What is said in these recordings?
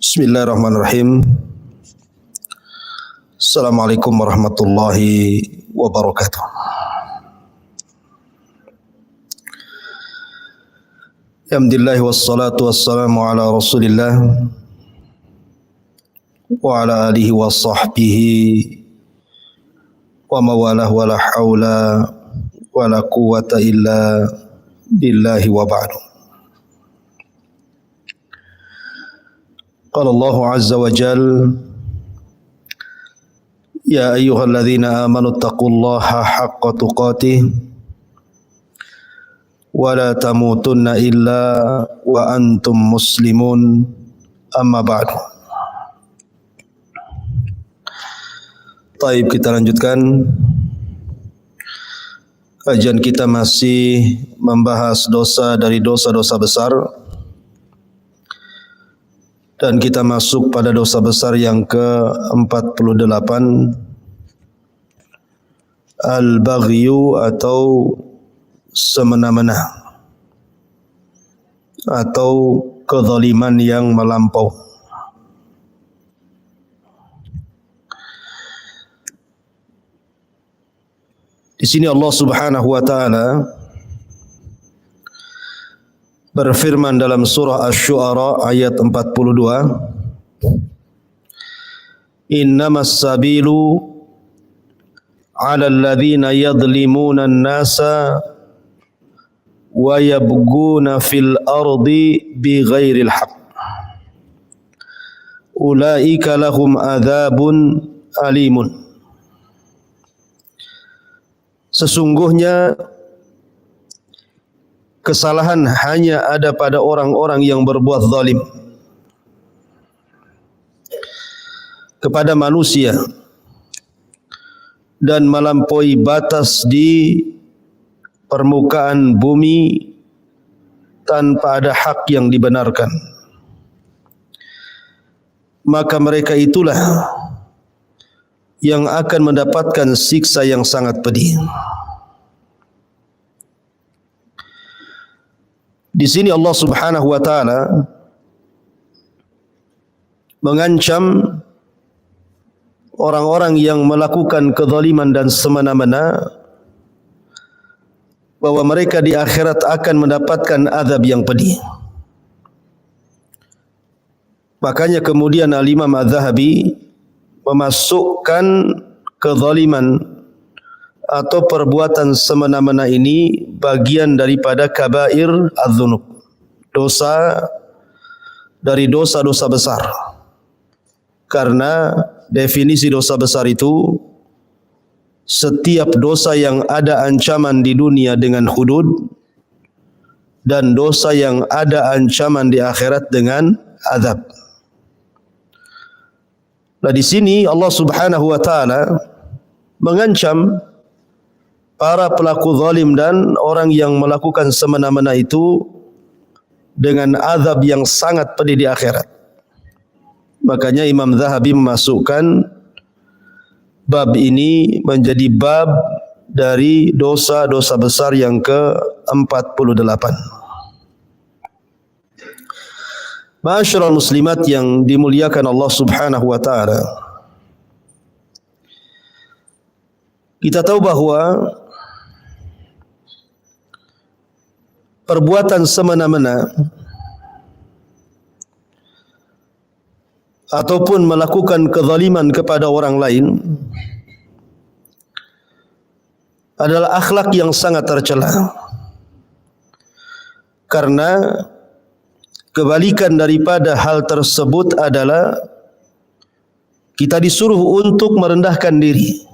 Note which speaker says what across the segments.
Speaker 1: Bismillahirrahmanirrahim. Assalamualaikum warahmatullahi wabarakatuh. Alhamdulillah wassalatu wassalamu ala Rasulillah wa ala alihi wa sahbihi wa mawalah wa la hawla wa la quwwata illa billahi wa ba'du. Qala Allah azza wa jal, ya ayyuhalladzina amanu taqullaha haqqa tuqatih wa la tamutunna illa wa antum muslimun, amma ba'du. Baik, kita lanjutkan. Kajian kita masih membahas dosa dari dosa-dosa besar. Dan kita masuk pada dosa besar yang ke-48, al-baghyu atau semena-mena atau kezaliman yang melampau. Di sini Allah Subhanahu wa taala berfirman dalam surah Asy-Syu'ara ayat 42, innamas sabilu 'alal ladzina yadhlimuna an-nasa wa yabghuna fil ardi bighairil haqq ulaika lahum adzabun alimun. Sesungguhnya kesalahan hanya ada pada orang-orang yang berbuat zalim kepada manusia dan melampaui batas di permukaan bumi tanpa ada hak yang dibenarkan. Maka mereka itulah yang akan mendapatkan siksa yang sangat pedih. Di sini Allah Subhanahu wa taala mengancam orang-orang yang melakukan kezaliman dan semena-mena bahwa mereka di akhirat akan mendapatkan azab yang pedih. Makanya kemudian Al-Imam Az-Zahabi memasukkan kezaliman atau perbuatan semena-mena ini bagian daripada kabair az-dzunub, dosa dari dosa-dosa besar. Karena definisi dosa besar itu setiap dosa yang ada ancaman di dunia dengan hudud dan dosa yang ada ancaman di akhirat dengan azab. Nah, di sini Allah Subhanahu wa taala mengancam para pelaku zalim dan orang yang melakukan semena-mena itu dengan azab yang sangat pedih di akhirat. Makanya Imam Zahabi memasukkan bab ini menjadi bab dari dosa-dosa besar yang ke-48. Ma'asyiral muslimat yang dimuliakan Allah Subhanahu wa taala. Kita tahu bahwa perbuatan semena-mena ataupun melakukan kezaliman kepada orang lain adalah akhlak yang sangat tercela. Karena kebalikan daripada hal tersebut adalah kita disuruh untuk merendahkan diri,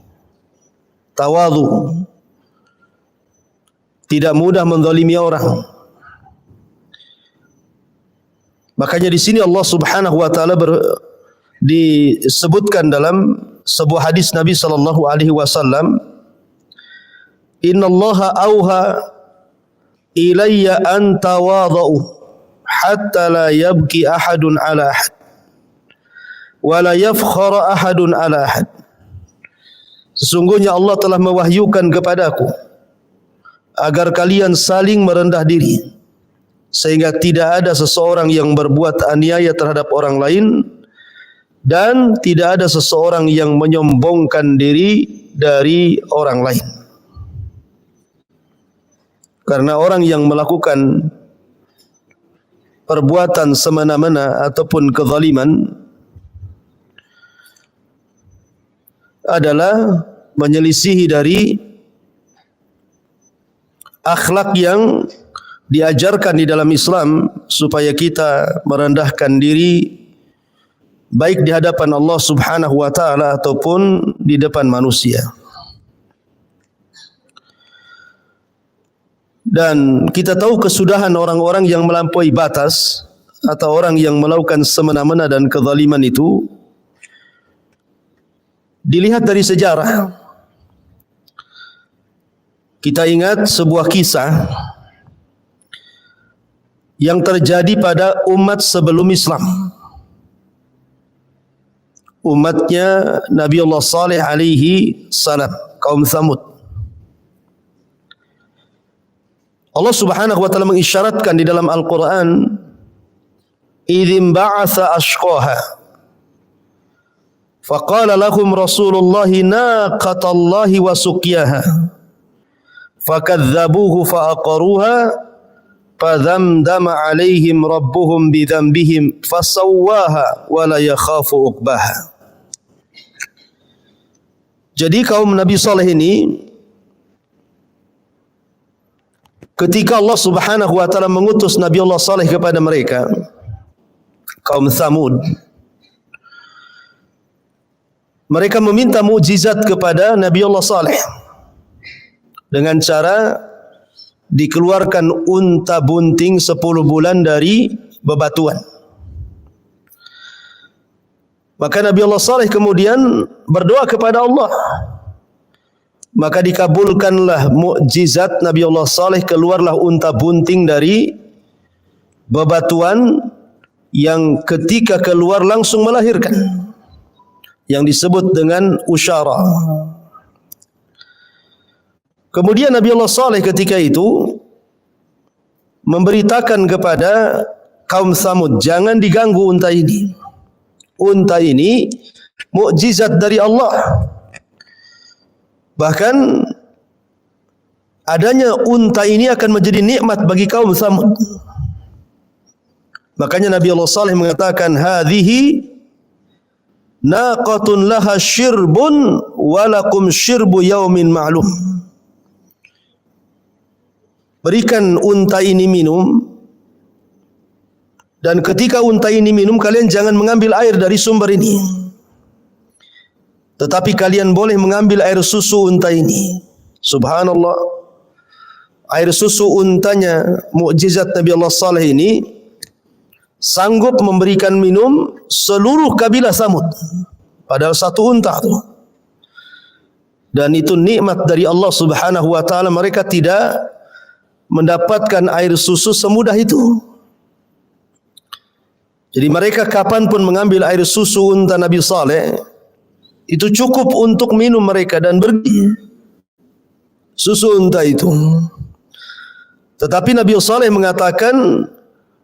Speaker 1: tawadhu, tidak mudah menzalimi orang. Makanya di sini Allah Subhanahu wa taala disebutkan dalam sebuah hadis Nabi sallallahu alaihi wasallam, innallaha auha ilayya an tawadhu hatta la yabki ahadun ala ahad wa la yafkhara ahadun ala ahad. Sesungguhnya Allah telah mewahyukan kepadaku agar kalian saling merendah diri sehingga tidak ada seseorang yang berbuat aniaya terhadap orang lain, dan tidak ada seseorang yang menyombongkan diri dari orang lain. Karena orang yang melakukan perbuatan semena-mena ataupun kezaliman adalah menyelisihi dari akhlak yang diajarkan di dalam Islam, supaya kita merendahkan diri baik di hadapan Allah Subhanahu wa taala ataupun di depan manusia. Dan kita tahu kesudahan orang-orang yang melampaui batas atau orang yang melakukan semena-mena dan kezaliman itu dilihat dari sejarah. Kita ingat sebuah kisah yang terjadi pada umat sebelum Islam. Umatnya Nabi Allah Saleh alaihi salam, kaum Thamud. Allah Subhanahu wa taala mengisyaratkan di dalam Al-Quran, idzim ba'atha ashqaha faqala lahum Rasulullahi naqatallahi wa suqyaha fakadzabuhu faaqaruha fadhamdama alaihim rabbuhum bidhanbihim fasawwaha wa la yakhafu uqbaha. Jadi kaum Nabi Saleh ini, ketika Allah Subhanahu wa taala mengutus Nabi Allah Saleh kepada mereka, kaum Thamud, mereka meminta mukjizat kepada Nabi Allah Saleh dengan cara dikeluarkan unta bunting 10 bulan dari bebatuan. Maka Nabi Allah Saleh kemudian berdoa kepada Allah, maka dikabulkanlah mukjizat Nabi Allah Saleh, keluarlah unta bunting dari bebatuan yang ketika keluar langsung melahirkan, yang disebut dengan usyara. Kemudian Nabi Allah Saleh ketika itu memberitakan kepada kaum Thamud, jangan diganggu unta ini. Unta ini mukjizat dari Allah. Bahkan adanya unta ini akan menjadi nikmat bagi kaum Thamud. Makanya Nabi Allah Saleh mengatakan, hadhihi naqatun laha syirbun walakum syirbu yaumin ma'lum. Berikan unta ini minum, dan ketika unta ini minum, kalian jangan mengambil air dari sumber ini, tetapi kalian boleh mengambil air susu unta ini. Subhanallah, air susu untanya, mukjizat Nabi Allah Saleh ini, sanggup memberikan minum seluruh kabilah Thamud, padahal satu unta itu. Dan itu nikmat dari Allah Subhanahu wa taala. Mereka tidak mendapatkan air susu semudah itu. Jadi mereka kapanpun mengambil air susu unta Nabi Saleh, itu cukup untuk minum mereka dan pergi susu unta itu. Tetapi Nabi Saleh mengatakan,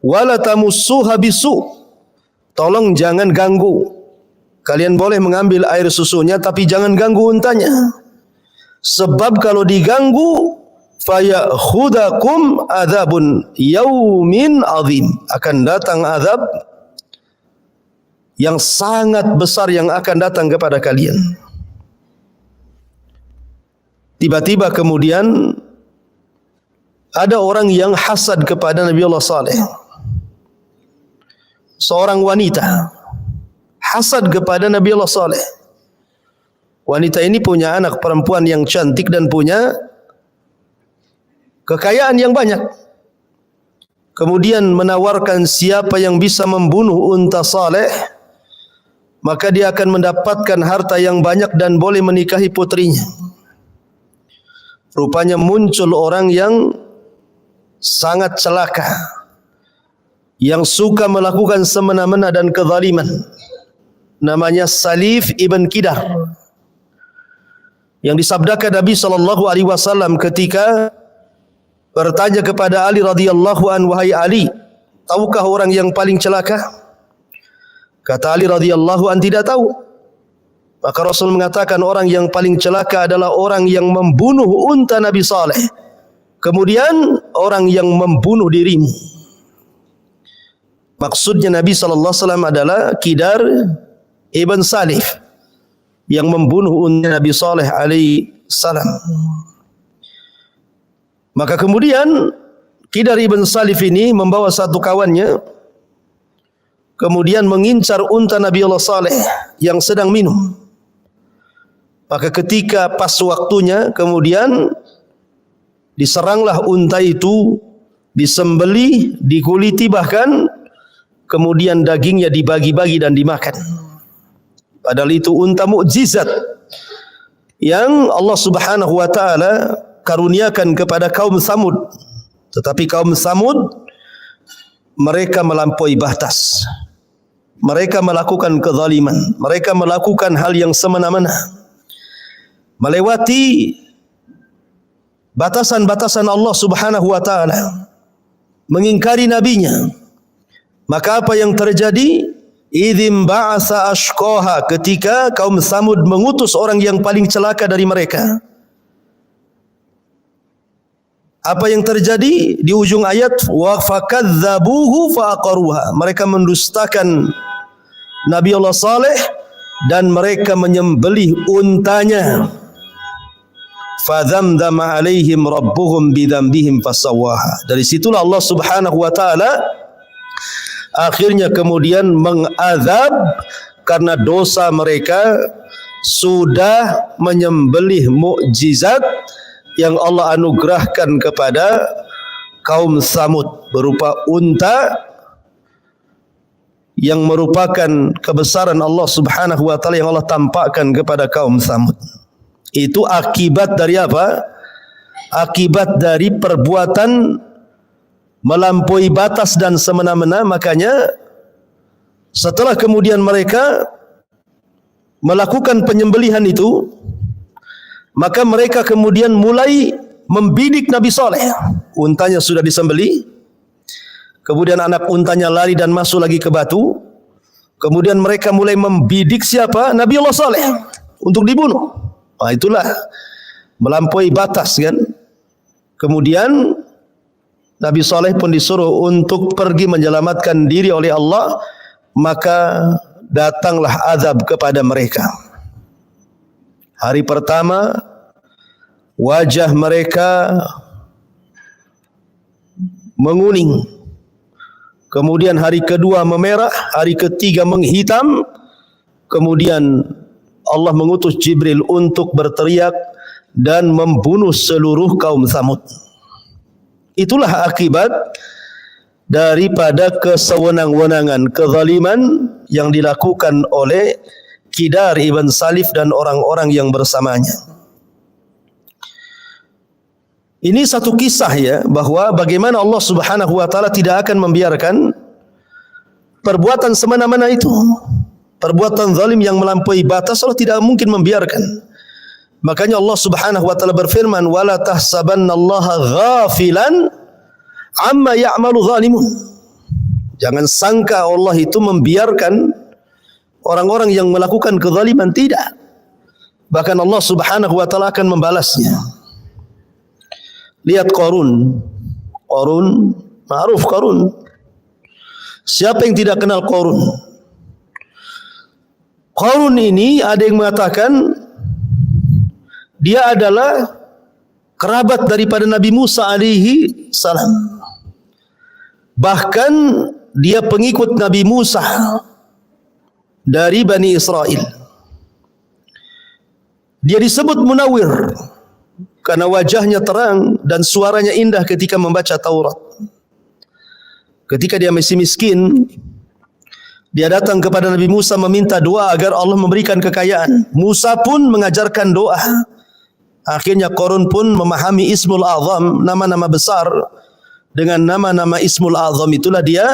Speaker 1: wala tamussuha bisu, tolong jangan ganggu. Kalian boleh mengambil air susunya, tapi jangan ganggu untanya. Sebab kalau diganggu, fayakhudakum adzabun yaumin azim, akan datang azab yang sangat besar yang akan datang kepada kalian. Tiba-tiba kemudian ada orang yang hasad kepada Nabi Allah Saleh. Seorang wanita hasad kepada Nabi Allah Saleh. Wanita ini punya anak perempuan yang cantik dan punya kekayaan yang banyak. Kemudian menawarkan siapa yang bisa membunuh unta Saleh, maka dia akan mendapatkan harta yang banyak dan boleh menikahi putrinya. Rupanya muncul orang yang sangat celaka, yang suka melakukan semena-mena dan kezaliman. Namanya Salif ibn Kidar, yang disabdakan Nabi SAW ketika bertanya kepada Ali radhiyallahu an, wahai Ali, tahukah orang yang paling celaka? Kata Ali radhiyallahu an, tidak tahu. Maka Rasul mengatakan orang yang paling celaka adalah orang yang membunuh unta Nabi Saleh, kemudian orang yang membunuh dirimu. Maksudnya Nabi SAW adalah Kidar ibn Salif yang membunuh unta Nabi Saleh alaihi salam. Maka kemudian Kidar ibn Salif ini membawa satu kawannya, kemudian mengincar unta Nabi Allah Saleh yang sedang minum. Maka ketika pas waktunya, kemudian diseranglah unta itu, disembelih, dikuliti bahkan, kemudian dagingnya dibagi-bagi dan dimakan. Padahal itu unta mukjizat yang Allah Subhanahu wa taala karuniakan kepada kaum Samud. Tetapi kaum Samud mereka melampaui batas. Mereka melakukan kezaliman, mereka melakukan hal yang semena-mena, melewati batasan-batasan Allah Subhanahu wa taala, mengingkari nabinya. Maka apa yang terjadi? Idzim ba'asa ashqaha, ketika kaum Samud mengutus orang yang paling celaka dari mereka. Apa yang terjadi di ujung ayat? Wa fakadzabuhu faqaruha, mereka mendustakan Nabi Allah Saleh dan mereka menyembelih untanya. Fadzamdama alaihim rabbuhum bidzambihim fasawwaha. Dari situlah Allah Subhanahu wa taala akhirnya kemudian mengazab karena dosa mereka sudah menyembelih mukjizat yang Allah anugerahkan kepada kaum Samud berupa unta yang merupakan kebesaran Allah Subhanahu wa taala yang Allah tampakkan kepada kaum Samud. Itu akibat dari apa? Akibat dari perbuatan melampaui batas dan semena-mena. Makanya setelah kemudian mereka melakukan penyembelihan itu, maka mereka kemudian mulai membidik Nabi Saleh. Untanya sudah disembelih, kemudian anak untanya lari dan masuk lagi ke batu. Kemudian mereka mulai membidik siapa? Nabi Allah Saleh untuk dibunuh. Nah, itulah melampaui batas kan. Kemudian Nabi Saleh pun disuruh untuk pergi menyelamatkan diri oleh Allah, maka datanglah azab kepada mereka. Hari pertama wajah mereka menguning, kemudian hari kedua memerah, hari ketiga menghitam. Kemudian Allah mengutus Jibril untuk berteriak dan membunuh seluruh kaum Samud. Itulah akibat daripada kesewenang-wenangan, kezaliman yang dilakukan oleh Kidar ibn Salif dan orang-orang yang bersamanya. Ini satu kisah ya, bahwa bagaimana Allah Subhanahu wa taala tidak akan membiarkan perbuatan semena-mena itu. Perbuatan zalim yang melampaui batas Allah tidak mungkin membiarkan. Makanya Allah Subhanahu wa taala berfirman, wala tahsabannallaha ghafilan amma ya'malu zalimun. Jangan sangka Allah itu membiarkan orang-orang yang melakukan kezaliman, tidak. Bahkan Allah Subhanahu wa taala akan membalasnya. Lihat Qarun. Qarun, ma'ruf Qarun. Siapa yang tidak kenal Qarun? Qarun ini ada yang mengatakan dia adalah kerabat daripada Nabi Musa alaihi salam. Bahkan dia pengikut Nabi Musa dari Bani Israel. Dia disebut Munawwir karena wajahnya terang dan suaranya indah ketika membaca Taurat. Ketika dia masih miskin, dia datang kepada Nabi Musa meminta doa agar Allah memberikan kekayaan. Musa pun mengajarkan doa. Akhirnya Qarun pun memahami Ismul Azam, nama-nama besar. Dengan nama-nama Ismul Azam itulah dia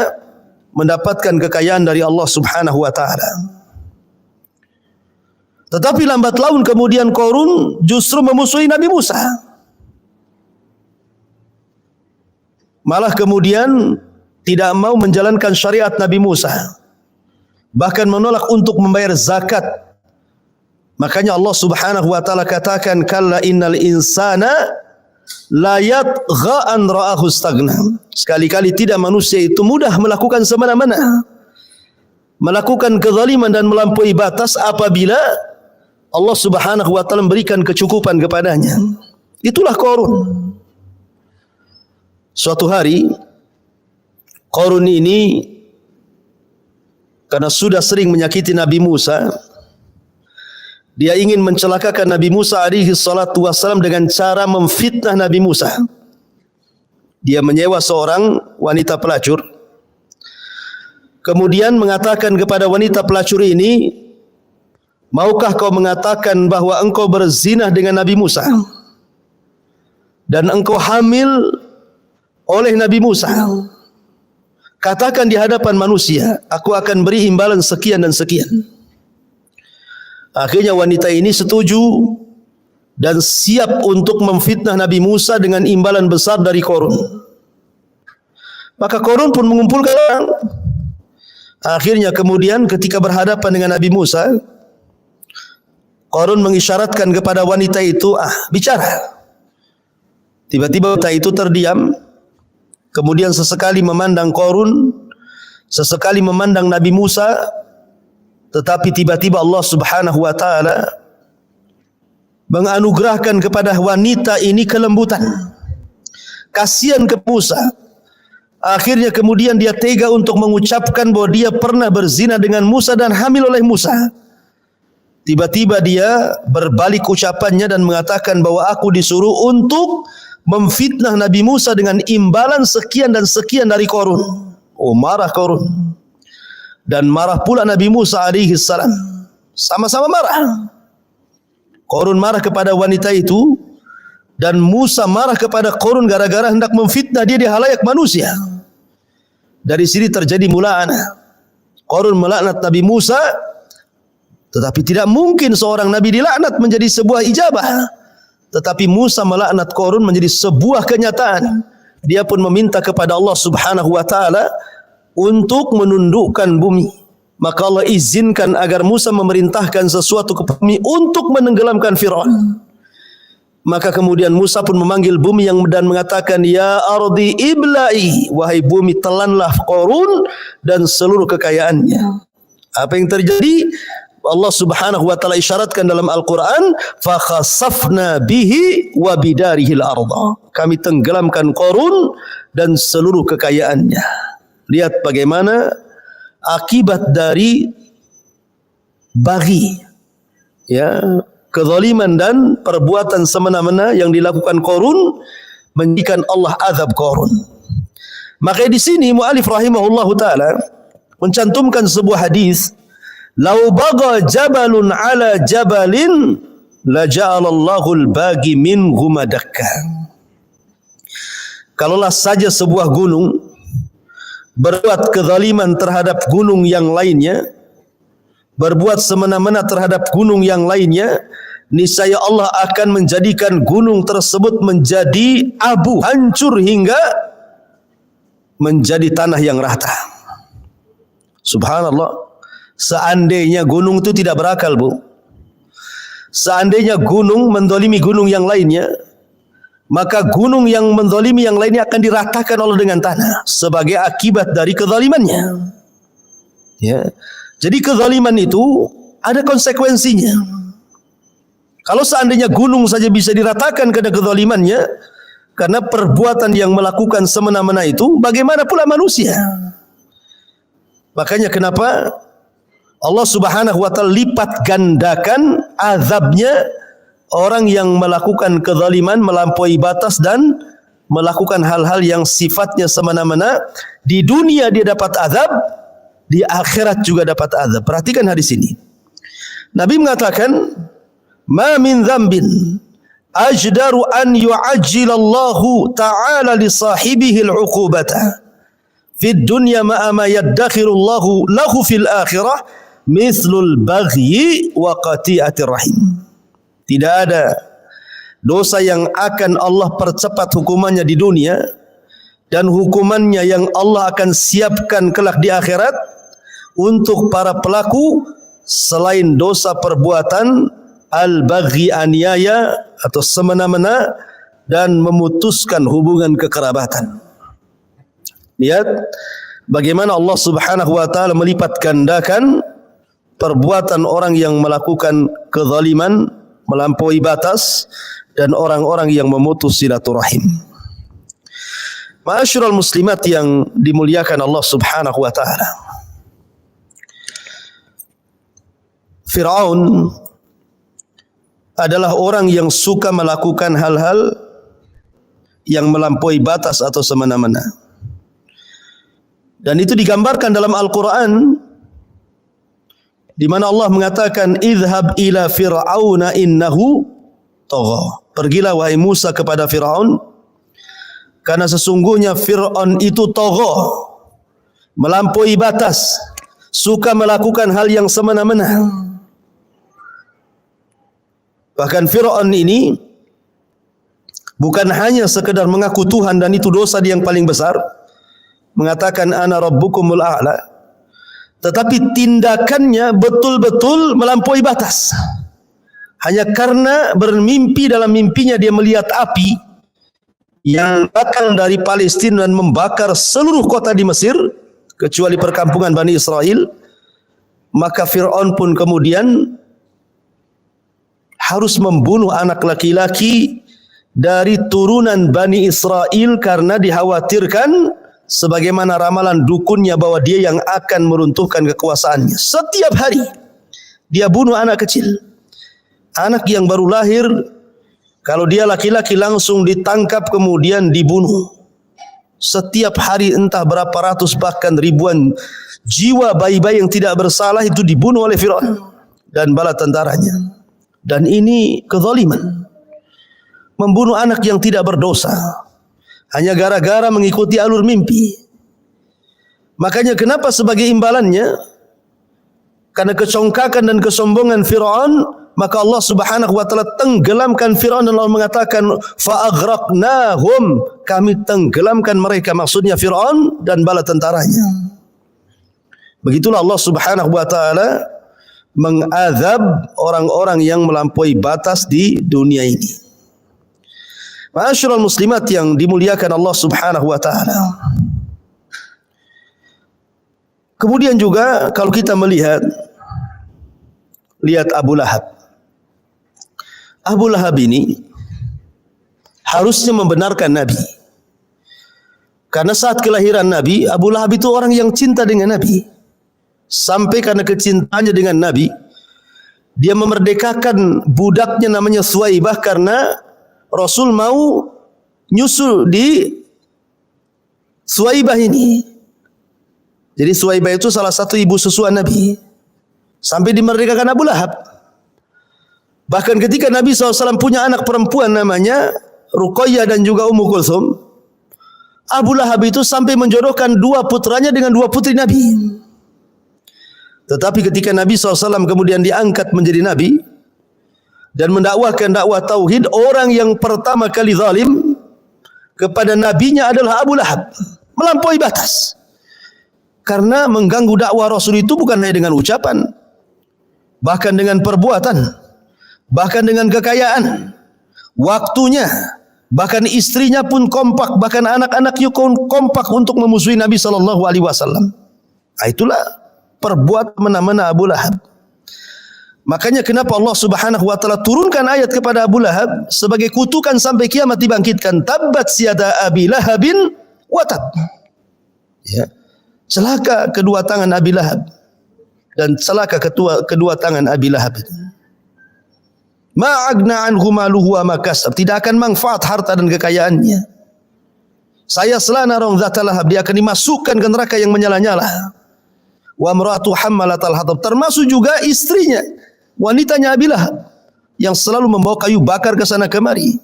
Speaker 1: mendapatkan kekayaan dari Allah Subhanahu wa taala. Tetapi lambat laun kemudian Qarun justru memusuhi Nabi Musa. malah kemudian tidak mau menjalankan syariat Nabi Musa, bahkan menolak untuk membayar zakat. Makanya Allah Subhanahu wa taala katakan, kalla innal insana la yatgha an ra'ahu istaghna. Sekali-kali tidak manusia itu mudah melakukan semena-mena, melakukan kezaliman dan melampaui batas apabila Allah Subhanahu wa taala memberikan kecukupan kepadanya. Itulah Qarun. Suatu hari Qarun ini karena sudah sering menyakiti Nabi Musa, dia ingin mencelakakan Nabi Musa alaihi salatu wassalam dengan cara memfitnah Nabi Musa. Dia menyewa seorang wanita pelacur, kemudian mengatakan kepada wanita pelacur ini, maukah kau mengatakan bahwa engkau berzina dengan Nabi Musa dan engkau hamil oleh Nabi Musa? Katakan di hadapan manusia, aku akan beri imbalan sekian dan sekian. Akhirnya wanita ini setuju dan siap untuk memfitnah Nabi Musa dengan imbalan besar dari Qarun. Maka Qarun pun mengumpulkan orang. Akhirnya kemudian ketika berhadapan dengan Nabi Musa, Qarun mengisyaratkan kepada wanita itu, bicara. Tiba-tiba wanita itu terdiam, kemudian sesekali memandang Qarun, sesekali memandang Nabi Musa, tetapi tiba-tiba Allah Subhanahu wa taala menganugerahkan kepada wanita ini kelembutan. Kasihan ke Musa. Akhirnya kemudian dia tega untuk mengucapkan bahwa dia pernah berzina dengan Musa dan hamil oleh Musa. Tiba-tiba dia berbalik ucapannya dan mengatakan bahwa aku disuruh untuk memfitnah Nabi Musa dengan imbalan sekian dan sekian dari Qarun. Oh, marah Qarun. Dan marah pula Nabi Musa alaihi salam. Sama-sama marah. Qarun marah kepada wanita itu dan Musa marah kepada Qarun gara-gara hendak memfitnah dia di halayak manusia. Dari sini terjadi mula'anah. Qarun melaknat Nabi Musa, tetapi tidak mungkin seorang nabi dilaknat menjadi sebuah ijabah. Tetapi Musa melaknat Qarun menjadi sebuah kenyataan. Dia pun meminta kepada Allah Subhanahu wa taala untuk menundukkan bumi. Maka Allah izinkan agar Musa memerintahkan sesuatu ke bumi untuk menenggelamkan Fir'aun. Maka kemudian Musa pun memanggil bumi dan mengatakan, ya ardi ibla'i, wahai bumi telanlah Qarun dan seluruh kekayaannya. Apa yang terjadi? Allah Subhanahu wa taala isyaratkan dalam Al-Quran, fa khasafna bihi wa bidarihil arda. Kami tenggelamkan Qarun dan seluruh kekayaannya. Lihat bagaimana akibat dari baghi, kezaliman dan perbuatan semena-mena yang dilakukan Qarun menjadikan Allah azab Qarun. Maka di sini mu'alif rahimahullahu taala mencantumkan sebuah hadis, lau baga jabalun ala jabalin la ja'alallahu al-bagi minhu madakka. Kalaulah saja sebuah gunung berbuat kezaliman terhadap gunung yang lainnya, berbuat semena-mena terhadap gunung yang lainnya, niscaya Allah akan menjadikan gunung tersebut menjadi abu, hancur hingga menjadi tanah yang rata. Subhanallah. Seandainya gunung itu tidak berakal, Bu. Seandainya gunung mendolimi gunung yang lainnya, maka gunung yang mendolimi yang lainnya akan diratakan Allah dengan tanah sebagai akibat dari kezalimannya. Ya. Jadi kezaliman itu ada konsekuensinya. Kalau seandainya gunung saja bisa diratakan karena kezalimannya, karena perbuatan yang melakukan semena-mena itu, bagaimana pula manusia? Makanya kenapa Allah Subhanahu wa taala lipat gandakan azabnya orang yang melakukan kezaliman, melampaui batas dan melakukan hal-hal yang sifatnya semena-mena. Di dunia dia dapat azab, di akhirat juga dapat azab. Perhatikan hadis ini. Nabi mengatakan, "Ma min dzambin ajdaru an yu'ajjilallahu ta'ala li sahibihi al-'uqubata fid dunya ma yaddakhirullahu lahu fil akhirah mithlul baghyi wa qati'atir rahim." Tidak ada dosa yang akan Allah percepat hukumannya di dunia dan hukumannya yang Allah akan siapkan kelak di akhirat untuk para pelaku selain dosa perbuatan al-baghi, aniaya atau semena-mena, dan memutuskan hubungan kekerabatan. Lihat bagaimana Allah Subhanahu wa taala melipat gandakan perbuatan orang yang melakukan kezaliman, melampaui batas, dan orang-orang yang memutus silaturahim. Ma'asyiral muslimat yang dimuliakan Allah Subhanahu wa taala. Fir'aun adalah orang yang suka melakukan hal-hal yang melampaui batas atau semena-mena. Dan itu digambarkan dalam Al-Quran, di mana Allah mengatakan, "Idhhab ila fir'auna innahu tagha." Pergilah wahai Musa kepada Fir'aun, karena sesungguhnya Fir'aun itu tagha, melampaui batas, suka melakukan hal yang semena-mena. Bahkan Fir'aun ini bukan hanya sekedar mengaku Tuhan dan itu dosa yang paling besar, mengatakan ana rabbukumul a'la, tetapi tindakannya betul-betul melampaui batas. Hanya karena bermimpi, dalam mimpinya dia melihat api yang datang dari Palestina dan membakar seluruh kota di Mesir kecuali perkampungan Bani Israel, maka Fir'aun pun kemudian harus membunuh anak laki-laki dari turunan Bani Israel karena dikhawatirkan sebagaimana ramalan dukunnya bahwa dia yang akan meruntuhkan kekuasaannya. Setiap hari dia bunuh anak kecil, anak yang baru lahir. Kalau dia laki-laki langsung ditangkap kemudian dibunuh. Setiap hari entah berapa ratus bahkan ribuan jiwa bayi-bayi yang tidak bersalah itu dibunuh oleh Fir'aun dan bala tentaranya. Dan ini kezaliman, membunuh anak yang tidak berdosa hanya gara-gara mengikuti alur mimpi. Makanya kenapa sebagai imbalannya, karena kecongkakan dan kesombongan Fir'aun, maka Allah Subhanahu wa taala tenggelamkan Fir'aun, dan Allah mengatakan fa aghraqnahum, kami tenggelamkan mereka, maksudnya Fir'aun dan bala tentaranya. Begitulah Allah Subhanahu wa taala mengazab orang-orang yang melampaui batas di dunia ini. Ma'asyiral muslimat yang dimuliakan Allah Subhanahu wa taala. Kemudian juga kalau kita melihat Abu Lahab. Abu Lahab ini harusnya membenarkan Nabi. Karena saat kelahiran Nabi, Abu Lahab itu orang yang cinta dengan Nabi. Sampai karena kecintaannya dengan Nabi, dia memerdekakan budaknya namanya Suwaibah, karena Rasul mau nyusul di Suwaibah ini. Jadi Suwaibah itu salah satu ibu susuan Nabi. Sampai dimerdekakan Abu Lahab. Bahkan ketika Nabi SAW punya anak perempuan namanya Ruqayyah dan juga Ummu Kulsum, Abu Lahab itu sampai menjodohkan dua putranya dengan dua putri Nabi. Tetapi ketika Nabi SAW kemudian diangkat menjadi Nabi dan mendakwahkan dakwah tauhid, orang yang pertama kali zalim kepada nabinya adalah Abu Lahab, melampaui batas. Karena mengganggu dakwah Rasul itu bukan hanya dengan ucapan, bahkan dengan perbuatan, bahkan dengan kekayaan, waktunya, bahkan istrinya pun kompak, bahkan anak-anaknya kompak untuk memusuhi Nabi SAW. Itulah perbuat mena-mena Abu Lahab. Makanya kenapa Allah Subhanahu wa taala turunkan ayat kepada Abu Lahab sebagai kutukan sampai kiamat dibangkitkan. Tabbat siyada Abi Lahabin wa tab. Ya. Celaka kedua tangan Abi Lahab dan celaka kedua tangan Abi Lahab. Ma'agna anhu maluhu wa ma kasab. Tidak akan manfaat harta dan kekayaannya. Saya selana rong zata lahab, dia akan dimasukkan ke neraka yang menyala-nyala. Wa imra'atu hammalatal hatab, termasuk juga istrinya, wanitanya Abi Lahab yang selalu membawa kayu bakar ke sana kemari.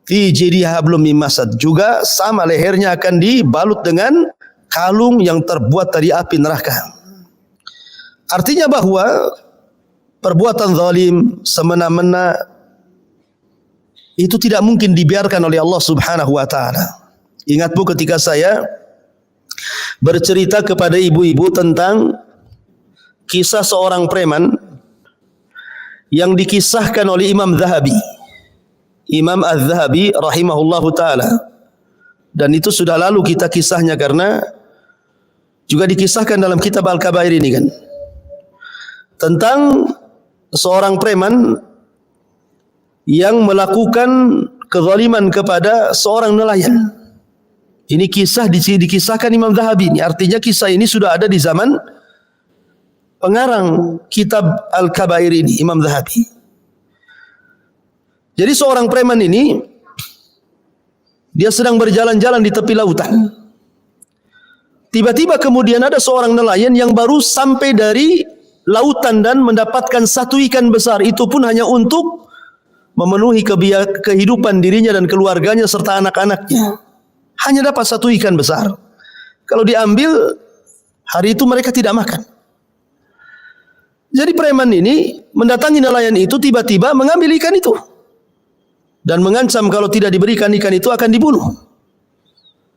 Speaker 1: Fi jidha hablum min masad, juga sama lehernya akan dibalut dengan kalung yang terbuat dari api neraka. Artinya bahwa perbuatan zalim semena-mena itu tidak mungkin dibiarkan oleh Allah Subhanahu wa taala. Ingat Bu, ketika saya bercerita kepada ibu-ibu tentang kisah seorang preman yang dikisahkan oleh Imam Zahabi, Imam Az-Zahabi rahimahullahu ta'ala. Dan itu sudah lalu kita kisahnya karena juga dikisahkan dalam kitab Al-Kabair ini kan. Tentang seorang preman yang melakukan kezaliman kepada seorang nelayan. Ini kisah dikisahkan Imam Zahabi ini. Artinya kisah ini sudah ada di zaman pengarang kitab Al-Kabair ini, Imam Zahabi. Jadi seorang preman ini, dia sedang berjalan-jalan di tepi lautan. Tiba-tiba kemudian ada seorang nelayan yang baru sampai dari lautan dan mendapatkan satu ikan besar. Itu pun hanya untuk memenuhi kehidupan dirinya dan keluarganya serta anak-anaknya. Hanya dapat satu ikan besar. Kalau diambil, hari itu mereka tidak makan. Jadi preman ini mendatangi nelayan itu, tiba-tiba mengambil ikan itu. Dan mengancam kalau tidak diberikan ikan itu akan dibunuh.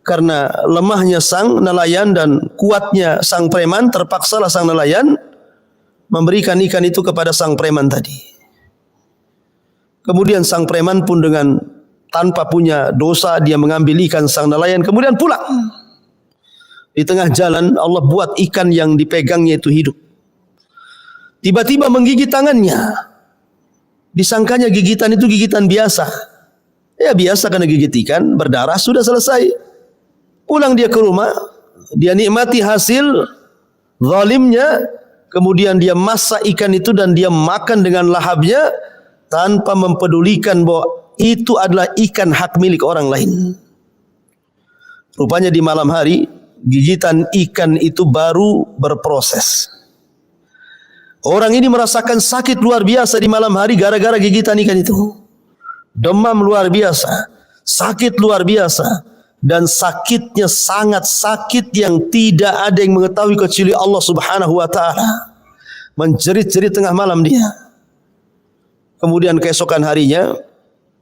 Speaker 1: Karena lemahnya sang nelayan dan kuatnya sang preman, terpaksalah sang nelayan memberikan ikan itu kepada sang preman tadi. Kemudian sang preman pun dengan tanpa punya dosa, dia mengambil ikan sang nelayan, kemudian pulang. Di tengah jalan Allah buat ikan yang dipegangnya itu hidup. Tiba-tiba menggigit tangannya. Disangkanya gigitan itu gigitan biasa. Ya biasa karena gigit ikan, berdarah, sudah selesai. Pulang dia ke rumah, dia nikmati hasil zalimnya, kemudian dia masak ikan itu dan dia makan dengan lahapnya tanpa mempedulikan bahwa itu adalah ikan hak milik orang lain. Rupanya di malam hari gigitan ikan itu baru berproses. Orang ini merasakan sakit luar biasa di malam hari gara-gara gigitan ikan itu. Demam luar biasa, sakit luar biasa, dan sakitnya sangat sakit yang tidak ada yang mengetahui kecuali Allah Subhanahu wa taala. Menjerit-jerit tengah malam dia. Kemudian keesokan harinya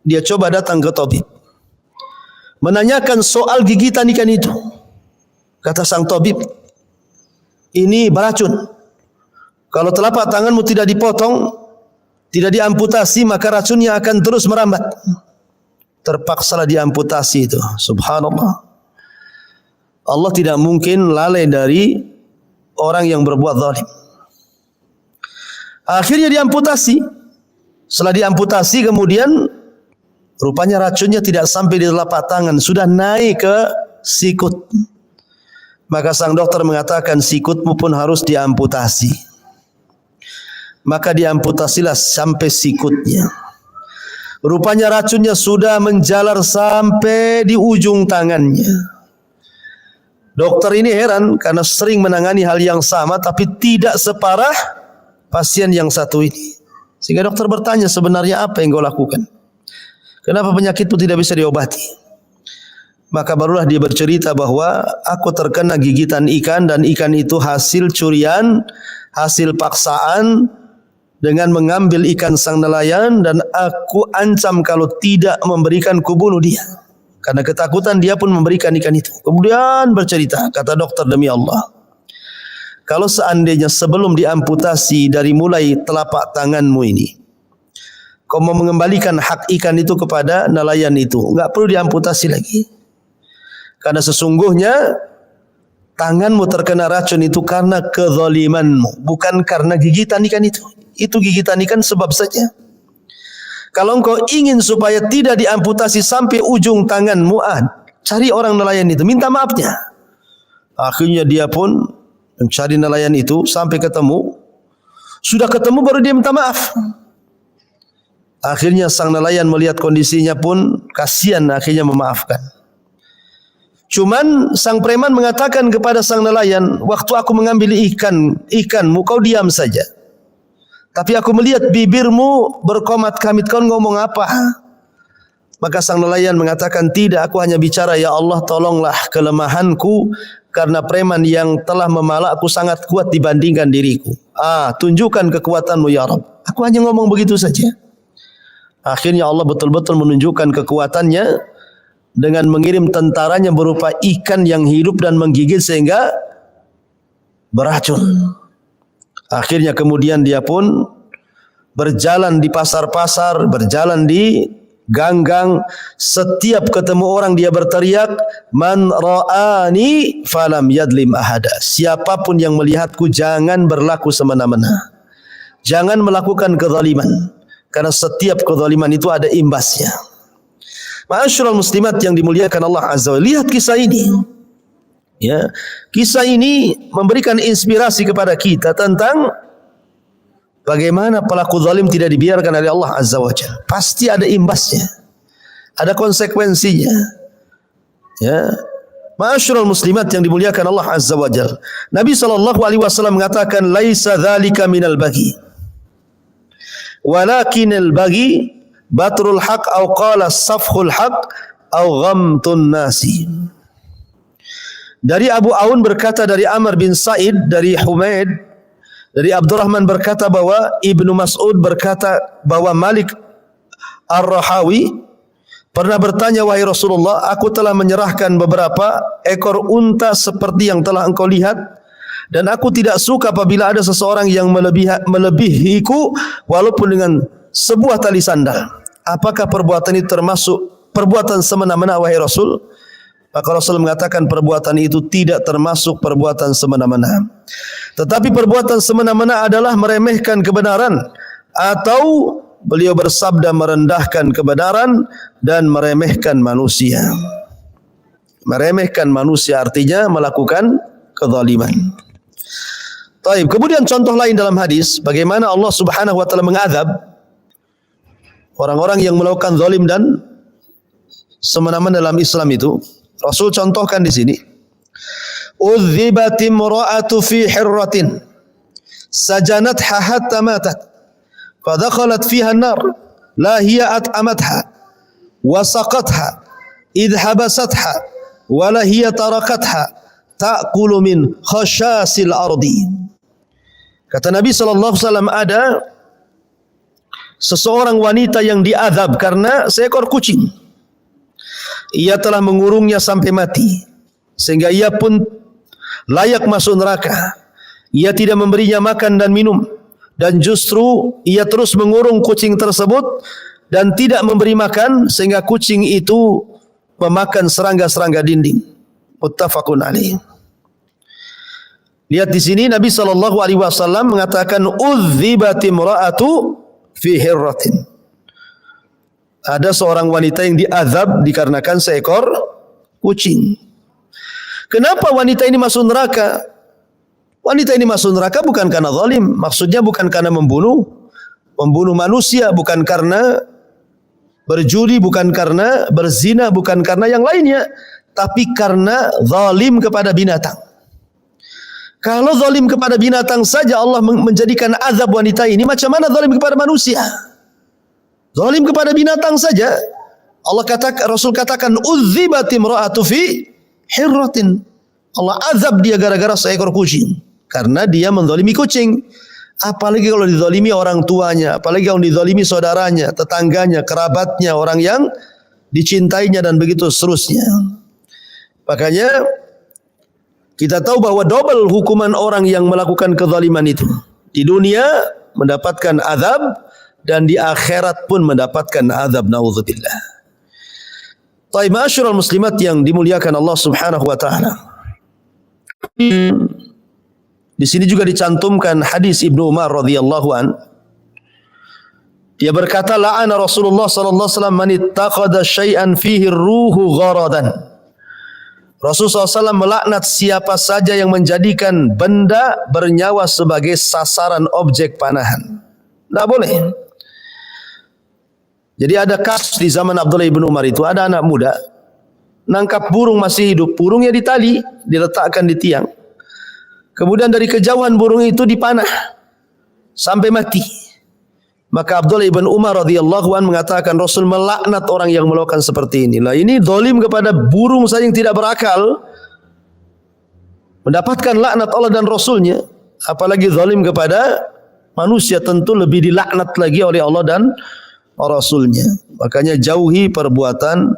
Speaker 1: dia coba datang ke tabib, menanyakan soal gigitan ikan itu. Kata sang tabib, ini beracun. Kalau telapak tanganmu tidak dipotong, tidak diamputasi, maka racunnya akan terus merambat. Terpaksalah diamputasi itu. Subhanallah. Allah tidak mungkin lalai dari orang yang berbuat zalim. Akhirnya diamputasi. Setelah diamputasi kemudian rupanya racunnya tidak sampai di telapak tangan, sudah naik ke sikut. Maka sang dokter mengatakan sikutmu pun harus diamputasi. Maka diamputasilah sampai sikutnya. Rupanya racunnya sudah menjalar sampai di ujung tangannya. Dokter ini heran karena sering menangani hal yang sama tapi tidak separah pasien yang satu ini. Sehingga dokter bertanya, sebenarnya apa yang kau lakukan? Kenapa penyakitmu tidak bisa diobati? Maka barulah dia bercerita bahwa aku terkena gigitan ikan dan ikan itu hasil curian, hasil paksaan dengan mengambil ikan sang nelayan, dan aku ancam kalau tidak memberikan kubunuh dia. Karena ketakutan dia pun memberikan ikan itu. Kemudian bercerita, kata dokter, demi Allah, kalau seandainya sebelum diamputasi dari mulai telapak tanganmu ini, kau mau mengembalikan hak ikan itu kepada nelayan itu, enggak perlu diamputasi lagi. Karena sesungguhnya tanganmu terkena racun itu karena kezalimanmu, bukan karena gigitan ikan itu. Itu gigitan ikan sebab saja. Kalau engkau ingin supaya tidak diamputasi sampai ujung tanganmu, cari orang nelayan itu, minta maafnya. Akhirnya dia pun mencari nelayan itu sampai ketemu. Sudah ketemu baru dia minta maaf. Akhirnya sang nelayan melihat kondisinya pun kasihan, akhirnya memaafkan. Cuman sang preman mengatakan kepada sang nelayan, waktu aku mengambil ikanmu kau diam saja. Tapi aku melihat bibirmu berkomat-kamit, kau ngomong apa? Maka sang nelayan mengatakan, tidak, aku hanya bicara, ya Allah tolonglah kelemahanku, karena preman yang telah memalakku sangat kuat dibandingkan diriku. Tunjukkan kekuatanmu ya Rabb. Aku hanya ngomong begitu saja. Akhirnya Allah betul-betul menunjukkan kekuatannya. dengan mengirim tentaranya berupa ikan yang hidup dan menggigit sehingga beracun. Akhirnya kemudian dia pun berjalan di pasar-pasar, berjalan di gang-gang, setiap ketemu orang dia berteriak, man ra'ani falam yadlim ahada. Siapapun yang melihatku jangan berlaku semena-mena. Jangan melakukan kezaliman, karena setiap kezaliman itu ada imbasnya. Ma'asyiral muslimat yang dimuliakan Allah Azza wa Jalla, lihat kisah ini. Ya, kisah ini memberikan inspirasi kepada kita tentang bagaimana pelaku zalim tidak dibiarkan oleh Allah Azza wa Jalla. Pasti ada imbasnya, ada konsekuensinya. Ya, ma'asyiral muslimat yang dimuliakan Allah Azza wa Jalla. Nabi SAW mengatakan, laisa dzalika minal baghi, walakinal baghi batrul haq au qala safhul haq au ghamtun nasi. Dari Abu Aun berkata, dari Amr bin Sa'id, dari Humaid, dari Abdurrahman berkata bahwa Ibnu Mas'ud berkata bahwa Malik Ar-Rahawi pernah bertanya, wahai Rasulullah, aku telah menyerahkan beberapa ekor unta seperti yang telah engkau lihat, dan aku tidak suka apabila ada seseorang yang melebihiku walaupun dengan sebuah tali sandal. Apakah perbuatan itu termasuk perbuatan semena-mena, wahai Rasul? Maka Rasul mengatakan perbuatan itu tidak termasuk perbuatan semena-mena. Tetapi perbuatan semena-mena adalah meremehkan kebenaran, atau beliau bersabda merendahkan kebenaran dan meremehkan manusia. Meremehkan manusia artinya melakukan kezaliman. Taib. Kemudian contoh lain dalam hadis bagaimana Allah Subhanahu wa taala mengadab orang-orang yang melakukan zalim dan semena-mena dalam Islam itu. Rasul contohkan di sini. Udhibat imra'atu fi hirratin sajanatha hatta matat fadakhalat fiha an-nar la hiya at'amatha wa saqatha idh habasatha wa la hiya tarakatha ta'kulu min khashasil ardi. Kata Nabi sallallahu alaihi wasallam, ada seseorang wanita yang diazab karena seekor kucing. Ia telah mengurungnya sampai mati, sehingga ia pun layak masuk neraka. Ia tidak memberinya makan dan minum, dan justru ia terus mengurung kucing tersebut dan tidak memberi makan, sehingga kucing itu memakan serangga-serangga dinding. Muttafaqun alaih. Lihat di sini Nabi SAW mengatakan udzibatim ra'atu fi hirratin. Ada seorang wanita yang diazab dikarenakan seekor kucing. Kenapa wanita ini masuk neraka? Wanita ini masuk neraka bukan karena zalim. Maksudnya bukan karena membunuh manusia, bukan karena berjudi, bukan karena berzina, bukan karena yang lainnya, tapi karena zalim kepada binatang. Kalau zalim kepada binatang saja Allah menjadikan azab wanita ini, macam mana zalim kepada manusia? Zalim kepada binatang saja Allah Rasul katakan udzibatim ra'atu fi hirratin. Allah azab dia gara-gara seekor kucing, karena dia menzalimi kucing. Apalagi kalau dizalimi orang tuanya, apalagi kalau dizalimi saudaranya, tetangganya, kerabatnya, orang yang dicintainya, dan begitu seterusnya. Makanya kita tahu bahwa double hukuman orang yang melakukan kezaliman itu. Di dunia mendapatkan azab, dan di akhirat pun mendapatkan azab, naudzubillah. Taib, ma'asyiral muslimat yang dimuliakan Allah Subhanahu wa taala. Di sini juga dicantumkan hadis Ibnu Umar radhiyallahu an. Dia berkata, la'ana Rasulullah sallallahu alaihi wasallam man ittaqada syai'an fihi ruhu gharadan. Rasulullah SAW melaknat siapa saja yang menjadikan benda bernyawa sebagai sasaran objek panahan. Tidak boleh. Jadi ada kasus di zaman Abdullah ibn Umar itu, ada anak muda nangkap burung masih hidup, burungnya ditali, diletakkan di tiang. Kemudian dari kejauhan burung itu dipanah sampai mati. Maka Abdullah ibn Umar radhiyallahu an mengatakan Rasul melaknat orang yang melakukan seperti ini. Lah ini zalim kepada burung saja yang tidak berakal, mendapatkan laknat Allah dan Rasulnya, apalagi zalim kepada manusia, tentu lebih dilaknat lagi oleh Allah dan Rasulnya. Makanya jauhi perbuatan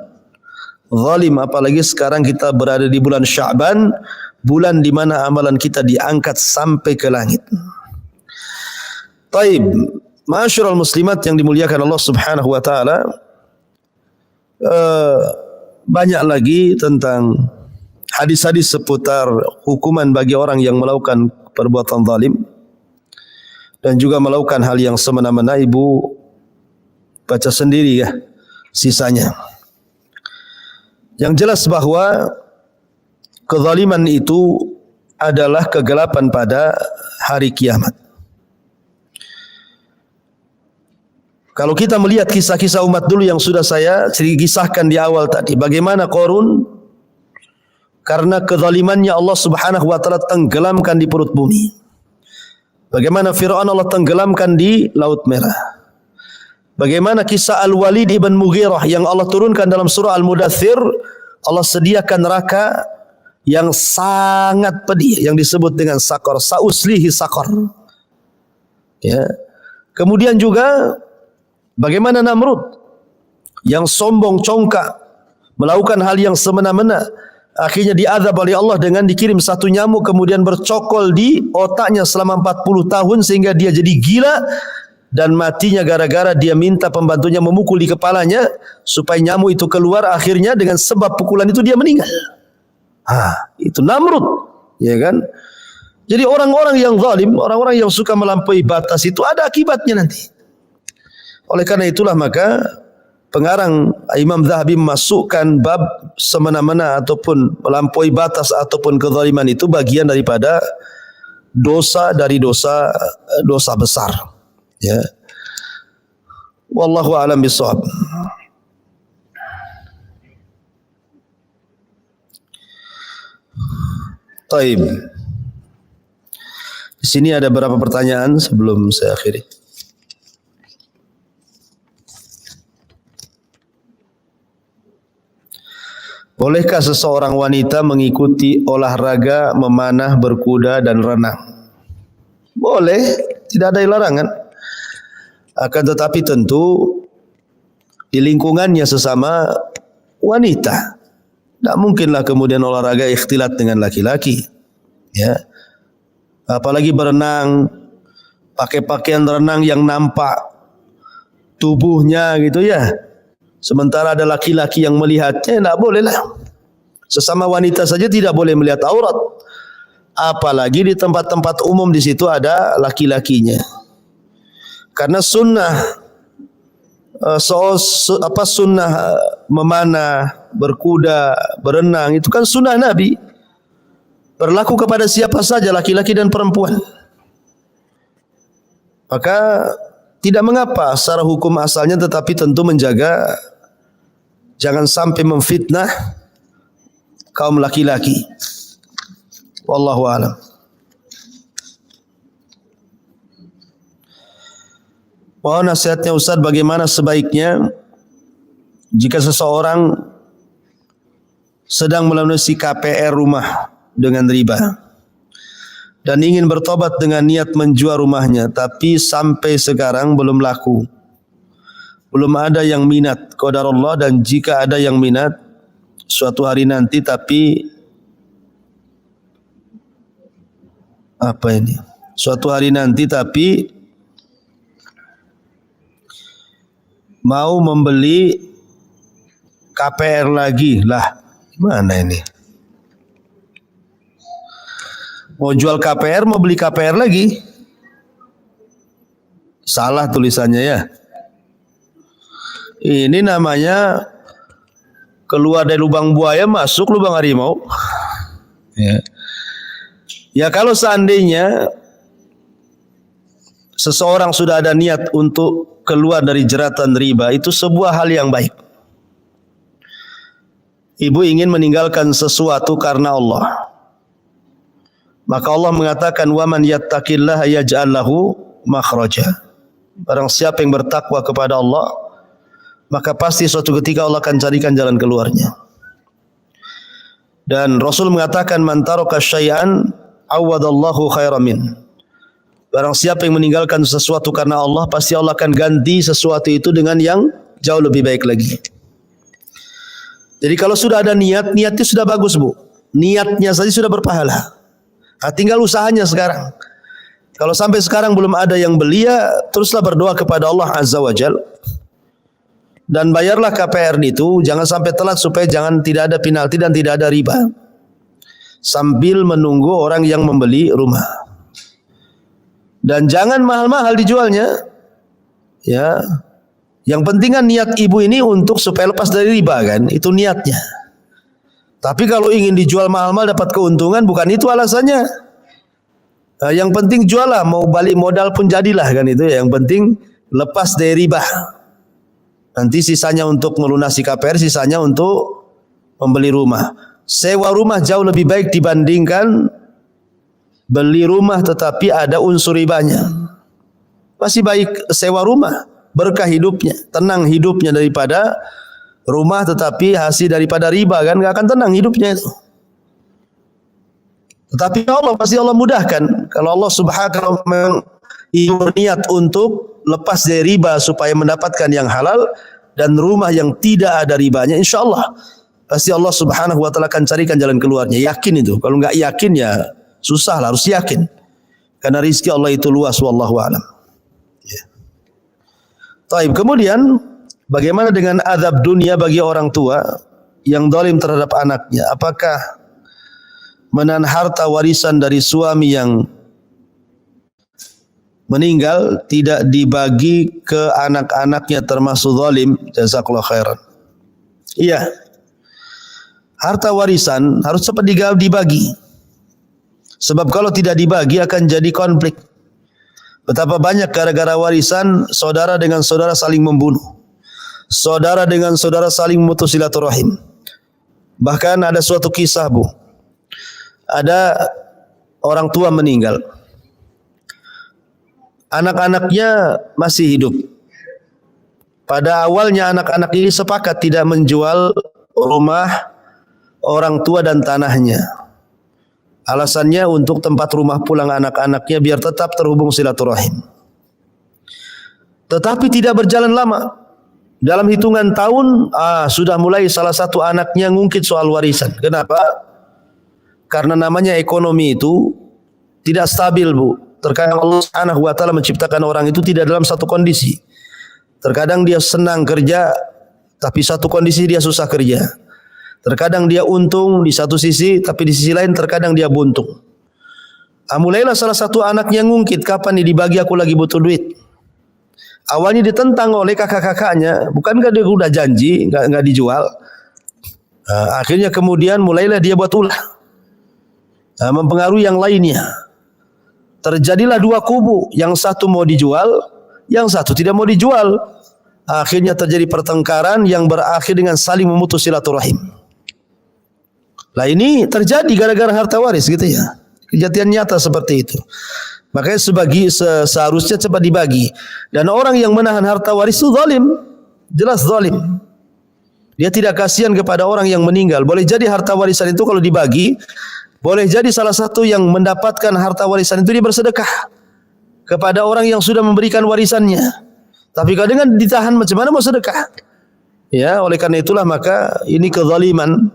Speaker 1: zalim, apalagi sekarang kita berada di bulan Sya'ban, bulan di mana amalan kita diangkat sampai ke langit. Taib, ma'asyiral muslimat yang dimuliakan Allah Subhanahu wa taala, banyak lagi tentang hadis-hadis seputar hukuman bagi orang yang melakukan perbuatan zalim dan juga melakukan hal yang semena-mena. Ibu baca sendiri ya sisanya. Yang jelas bahwa kezaliman itu adalah kegelapan pada hari kiamat. Kalau kita melihat kisah-kisah umat dulu yang sudah saya kisahkan di awal tadi, bagaimana Qarun karena kezalimannya Allah Subhanahu wa taala tenggelamkan di perut bumi. Bagaimana Fir'aun Allah tenggelamkan di Laut Merah. Bagaimana kisah Al-Walid ibn Mughirah yang Allah turunkan dalam surah Al-Mudaththir, Allah sediakan neraka yang sangat pedih yang disebut dengan Saqar, sauslihi Saqar. Ya. Kemudian juga bagaimana Namrud yang sombong congkak melakukan hal yang semena-mena, akhirnya diazab oleh Allah dengan dikirim satu nyamuk kemudian bercokol di otaknya selama 40 tahun sehingga dia jadi gila dan matinya gara-gara dia minta pembantunya memukul di kepalanya supaya nyamuk itu keluar, akhirnya dengan sebab pukulan itu dia meninggal. Itu Namrud, ya kan? Jadi orang-orang yang zalim, orang-orang yang suka melampaui batas itu ada akibatnya nanti. Oleh karena itulah maka pengarang Imam Zahabi memasukkan bab semena-mena ataupun melampaui batas ataupun kezaliman itu bagian daripada dosa dari dosa besar. Ya. Wallahu a'lam bishawab. Taib. Di sini ada beberapa pertanyaan sebelum saya akhiri. Bolehkah seseorang wanita mengikuti olahraga memanah, berkuda dan renang? Boleh, tidak ada larangan. Akan tetapi tentu di lingkungannya sesama wanita. Tak mungkinlah kemudian olahraga ikhtilat dengan laki-laki. Ya. Apalagi berenang, pakai pakaian renang yang nampak tubuhnya gitu ya. Sementara ada laki-laki yang melihatnya, tidak boleh lah. Sesama wanita saja tidak boleh melihat aurat. Apalagi di tempat-tempat umum, di situ ada laki-lakinya. Karena sunnah sunnah memanah, berkuda, berenang itu kan sunnah Nabi. Berlaku kepada siapa saja, laki-laki dan perempuan. Maka tidak mengapa secara hukum asalnya, tetapi tentu menjaga jangan sampai memfitnah kaum laki-laki. Wallahu a'lam. Mohon nasihatnya Ustaz, bagaimana sebaiknya jika seseorang sedang melunasi KPR rumah dengan riba dan ingin bertobat dengan niat menjual rumahnya, tapi sampai sekarang belum laku, belum ada yang minat, qadarullah, dan jika ada yang minat suatu hari nanti, tapi suatu hari nanti tapi mau membeli KPR lagi lah. Mana ini? Mau jual KPR, mau beli KPR lagi. Salah tulisannya ya. Ini namanya keluar dari lubang buaya, masuk lubang harimau. Ya kalau seandainya seseorang sudah ada niat untuk keluar dari jeratan riba, itu sebuah hal yang baik. Ibu ingin meninggalkan sesuatu karena Allah, maka Allah mengatakan, wa man yattaqillaha yaj'al lahu makhraja. Barang siapa yang bertakwa kepada Allah, maka pasti suatu ketika Allah akan carikan jalan keluarnya. Dan Rasul mengatakan, man taraka syai'an awadallahu khairan min. Barang siapa yang meninggalkan sesuatu karena Allah, pasti Allah akan ganti sesuatu itu dengan yang jauh lebih baik lagi. Jadi kalau sudah ada niat, niatnya sudah bagus Bu. Niatnya saja sudah berpahala. Nah, tinggal usahanya sekarang. Kalau sampai sekarang belum ada yang beli, ya teruslah berdoa kepada Allah Azza wa Jal. Dan bayarlah KPR itu, jangan sampai telat supaya tidak ada penalti dan tidak ada riba. Sambil menunggu orang yang membeli rumah. Dan jangan mahal-mahal dijualnya. Ya. Yang penting kan niat ibu ini untuk supaya lepas dari riba kan, itu niatnya. Tapi kalau ingin dijual mahal-mahal dapat keuntungan, bukan itu alasannya. Nah, yang penting jual lah, mau balik modal pun jadilah kan itu ya. Yang penting lepas dari riba. Nanti sisanya untuk melunasi KPR, sisanya untuk membeli rumah. Sewa rumah jauh lebih baik dibandingkan beli rumah tetapi ada unsur ribanya. Masih baik sewa rumah, berkah hidupnya, tenang hidupnya daripada rumah tetapi hasil daripada riba kan, nggak akan tenang hidupnya itu. Tetapi Allah pasti Allah mudahkan. Kalau Allah subhanahu wa ta'ala berniat untuk lepas dari riba supaya mendapatkan yang halal dan rumah yang tidak ada ribanya, insya Allah pasti Allah subhanahu wa ta'ala akan carikan jalan keluarnya. Yakin itu. Kalau nggak yakin ya susah lah, harus yakin. Karena rizki Allah itu luas, wallahu a'lam. Ya. Taib. Kemudian bagaimana dengan azab dunia bagi orang tua yang zalim terhadap anaknya? Apakah menahan harta warisan dari suami yang meninggal tidak dibagi ke anak-anaknya termasuk zalim? Jazakallahu khairan. Iya. Harta warisan harus cepat dibagi. Sebab kalau tidak dibagi akan jadi konflik. Betapa banyak gara-gara warisan saudara dengan saudara saling membunuh. Saudara dengan saudara saling memutus silaturahim. Bahkan ada suatu kisah Bu. Ada orang tua meninggal. Anak-anaknya masih hidup. Pada awalnya anak-anak ini sepakat tidak menjual rumah orang tua dan tanahnya. Alasannya untuk tempat rumah pulang anak-anaknya biar tetap terhubung silaturahim. Tetapi tidak berjalan lama. Dalam hitungan tahun sudah mulai salah satu anaknya ngungkit soal warisan. Kenapa? Karena namanya ekonomi itu tidak stabil Bu. Terkadang Allah Subhanahu wa ta'ala menciptakan orang itu tidak dalam satu kondisi. Terkadang dia senang kerja, tapi satu kondisi dia susah kerja. Terkadang dia untung di satu sisi, tapi di sisi lain terkadang dia buntung. Mulailah salah satu anaknya ngungkit, kapan nih dibagi, aku lagi butuh duit. Awalnya ditentang oleh kakak-kakaknya, bukankah dia udah janji nggak dijual? Akhirnya kemudian mulailah dia buat ulah, mempengaruhi yang lainnya. Terjadilah dua kubu, yang satu mau dijual, yang satu tidak mau dijual. Akhirnya terjadi pertengkaran yang berakhir dengan saling memutus silaturahim. Lah ini terjadi gara-gara harta waris gitu ya. Kejadian nyata seperti itu. Makanya seharusnya cepat dibagi. Dan orang yang menahan harta waris itu zalim. Jelas zalim. Dia tidak kasihan kepada orang yang meninggal. Boleh jadi harta warisan itu kalau dibagi, boleh jadi salah satu yang mendapatkan harta warisan itu dia bersedekah kepada orang yang sudah memberikan warisannya. Tapi kalau dengan ditahan macam mana mau sedekah? Ya, oleh karena itulah maka ini kezaliman,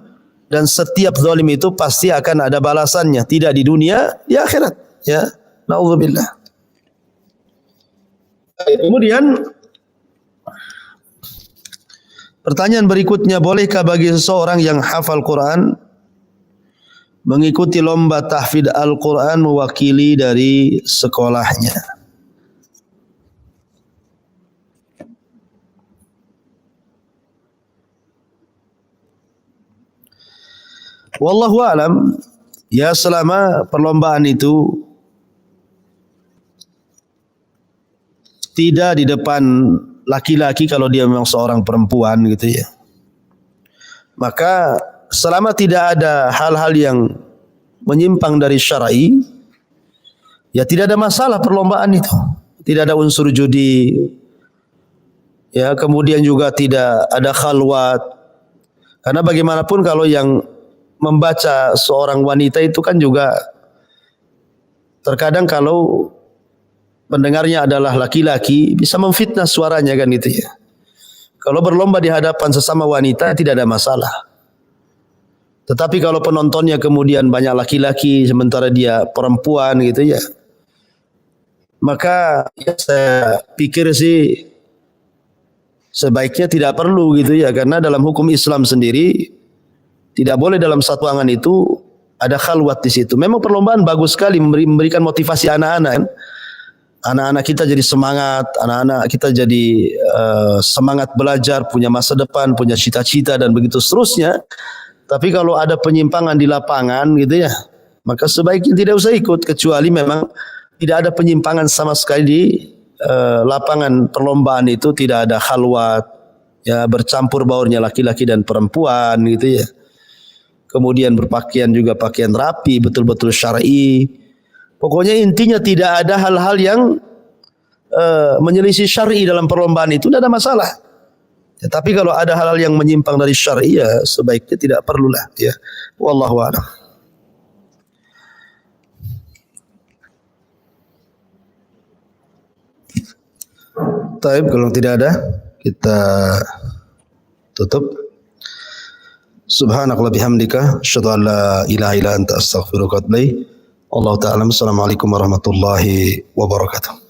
Speaker 1: dan setiap zalim itu pasti akan ada balasannya, tidak di dunia, di akhirat. Ya, naudzubillah. Kemudian pertanyaan berikutnya, bolehkah bagi seseorang yang hafal Quran mengikuti lomba tahfidz Al-Quran mewakili dari sekolahnya? Wallahu a'lam. Ya, selama perlombaan itu tidak di depan laki-laki, kalau dia memang seorang perempuan gitu ya, maka selama tidak ada hal-hal yang menyimpang dari syar'i, ya tidak ada masalah perlombaan itu. Tidak ada unsur judi, ya, kemudian juga tidak ada khalwat. Karena bagaimanapun kalau yang membaca seorang wanita itu kan juga terkadang kalau pendengarnya adalah laki-laki bisa memfitnah suaranya kan gitu ya. Kalau berlomba di hadapan sesama wanita tidak ada masalah. Tetapi kalau penontonnya kemudian banyak laki-laki sementara dia perempuan gitu ya, maka ya saya pikir sih sebaiknya tidak perlu gitu ya, karena dalam hukum Islam sendiri tidak boleh dalam satu angan itu ada khalwat di situ. Memang perlombaan bagus sekali memberikan motivasi anak-anak kan? Anak-anak kita jadi semangat, anak-anak kita jadi semangat belajar, punya masa depan, punya cita-cita dan begitu seterusnya. Tapi kalau ada penyimpangan di lapangan gitu ya, maka sebaiknya tidak usah ikut, kecuali memang tidak ada penyimpangan sama sekali di lapangan perlombaan itu, tidak ada khalwat, ya bercampur baurnya laki-laki dan perempuan gitu ya. Kemudian berpakaian juga pakaian rapi, betul-betul syar'i. Pokoknya intinya tidak ada hal-hal yang menyelisih syar'i dalam perlombaan itu, tidak ada masalah. Ya, tapi kalau ada hal-hal yang menyimpang dari syar'i ya sebaiknya tidak perlulah ya. Wallahu a'lam. Taib, kalau tidak ada kita tutup. Subhanakallah bihamdika asyhadu an la ilaha illa anta astaghfiruka wa atubu ilaik. Allah ta'ala. Assalamualaikum warahmatullahi wabarakatuh.